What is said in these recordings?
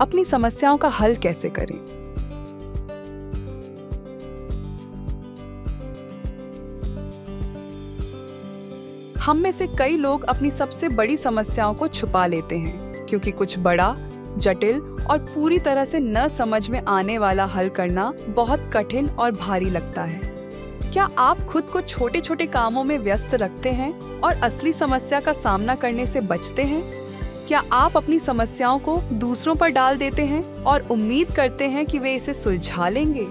अपनी समस्याओं का हल कैसे करें। हम में से कई लोग अपनी सबसे बड़ी समस्याओं को छुपा लेते हैं, क्योंकि कुछ बड़ा, जटिल और पूरी तरह से न समझ में आने वाला हल करना बहुत कठिन और भारी लगता है। क्या आप खुद को छोटे छोटे कामों में व्यस्त रखते हैं और असली समस्या का सामना करने से बचते हैं? क्या आप अपनी समस्याओं को दूसरों पर डाल देते हैं और उम्मीद करते हैं कि वे इसे सुलझा लेंगे?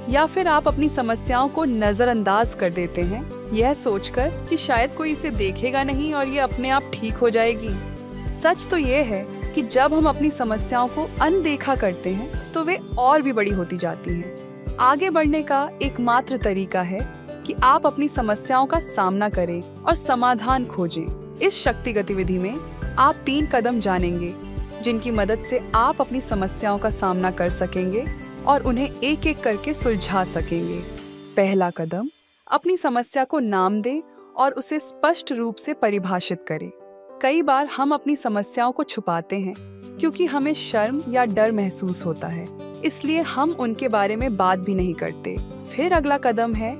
या फिर आप अपनी समस्याओं को नजरअंदाज कर देते हैं, यह सोचकर कि शायद कोई इसे देखेगा नहीं और ये अपने आप ठीक हो जाएगी? सच तो ये है कि जब हम अपनी समस्याओं को अनदेखा करते हैं तो वे और भी बड़ी होती जाती हैं। आगे बढ़ने का एकमात्र तरीका है कि आप अपनी समस्याओं का सामना करें और समाधान खोजें। इस शक्ति गतिविधि में आप 3 कदम जानेंगे, जिनकी मदद से आप अपनी समस्याओं का सामना कर सकेंगे और उन्हें एक एक करके सुलझा सकेंगे। पहला कदम, अपनी समस्या को नाम दें और उसे स्पष्ट रूप से परिभाषित करें। कई बार हम अपनी समस्याओं को छुपाते हैं क्योंकि हमें शर्म या डर महसूस होता है, इसलिए हम उनके बारे में बात भी नहीं करते। फिर अगला कदम है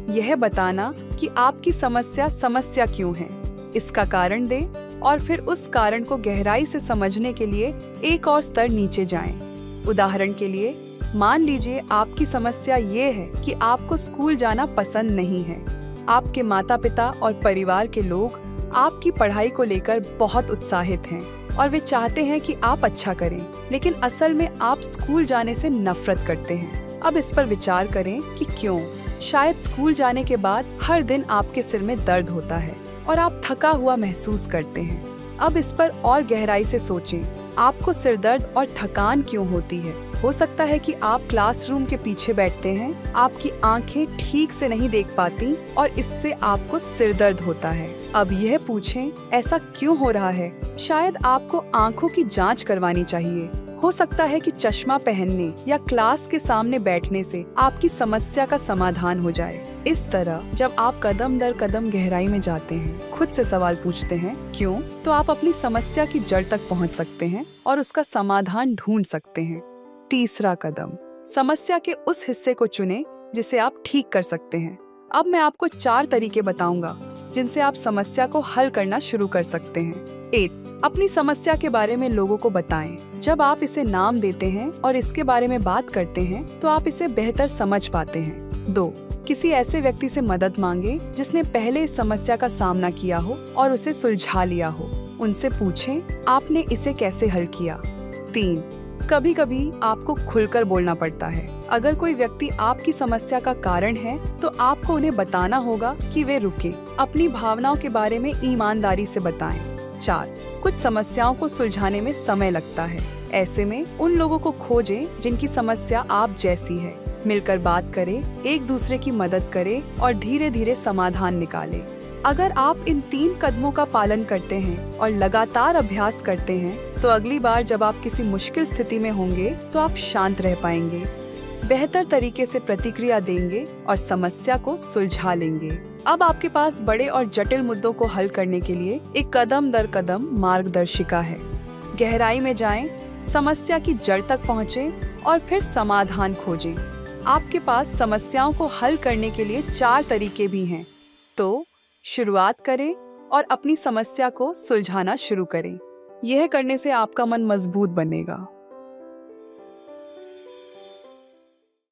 यह बताना कि आपकी समस्या क्यों है। इसका कारण दें और फिर उस कारण को गहराई से समझने के लिए एक और स्तर नीचे जाएं। उदाहरण के लिए, मान लीजिए आपकी समस्या ये है कि आपको स्कूल जाना पसंद नहीं है। आपके माता पिता और परिवार के लोग आपकी पढ़ाई को लेकर बहुत उत्साहित हैं और वे चाहते हैं कि आप अच्छा करें, लेकिन असल में आप स्कूल जाने से नफरत करते हैं। अब इस पर विचार करें कि क्यों। शायद स्कूल जाने के बाद हर दिन आपके सिर में दर्द होता है और आप थका हुआ महसूस करते हैं। अब इस पर और गहराई से सोचें, आपको सिरदर्द और थकान क्यों होती है? हो सकता है कि आप क्लासरूम के पीछे बैठते हैं, आपकी आंखें ठीक से नहीं देख पाती और इससे आपको सिरदर्द होता है। अब यह पूछें, ऐसा क्यों हो रहा है? शायद आपको आंखों की जांच करवानी चाहिए। हो सकता है कि चश्मा पहनने या क्लास के सामने बैठने से आपकी समस्या का समाधान हो जाए। इस तरह जब आप कदम दर कदम गहराई में जाते हैं, खुद से सवाल पूछते हैं क्यों, तो आप अपनी समस्या की जड़ तक पहुंच सकते हैं और उसका समाधान ढूंढ सकते हैं। तीसरा कदम, समस्या के उस हिस्से को चुनें जिसे आप ठीक कर सकते हैं। अब मैं आपको 4 तरीके बताऊंगा जिनसे आप समस्या को हल करना शुरू कर सकते हैं। 1. अपनी समस्या के बारे में लोगों को बताएं। जब आप इसे नाम देते हैं और इसके बारे में बात करते हैं तो आप इसे बेहतर समझ पाते हैं। 2. किसी ऐसे व्यक्ति से मदद मांगे जिसने पहले इस समस्या का सामना किया हो और उसे सुलझा लिया हो। उनसे पूछें, आपने इसे कैसे हल किया। 3. कभी कभी आपको खुलकर बोलना पड़ता है। अगर कोई व्यक्ति आपकी समस्या का कारण है तो आपको उन्हें बताना होगा कि वे रुके। अपनी भावनाओं के बारे में ईमानदारी से बताएं। 4. कुछ समस्याओं को सुलझाने में समय लगता है। ऐसे में उन लोगों को खोजें जिनकी समस्या आप जैसी है। मिलकर बात करें, एक दूसरे की मदद करें और धीरे धीरे समाधान निकालें। अगर आप इन 3 कदमों का पालन करते हैं और लगातार अभ्यास करते हैं तो अगली बार जब आप किसी मुश्किल स्थिति में होंगे तो आप शांत रह पाएंगे, बेहतर तरीके से प्रतिक्रिया देंगे और समस्या को सुलझा लेंगे। अब आपके पास बड़े और जटिल मुद्दों को हल करने के लिए एक कदम दर कदम मार्गदर्शिका है। गहराई में जाएं, समस्या की जड़ तक पहुंचें और फिर समाधान खोजें। आपके पास समस्याओं को हल करने के लिए 4 तरीके भी हैं। तो शुरुआत करें और अपनी समस्या को सुलझाना शुरू करें। यह करने से आपका मन मजबूत बनेगा।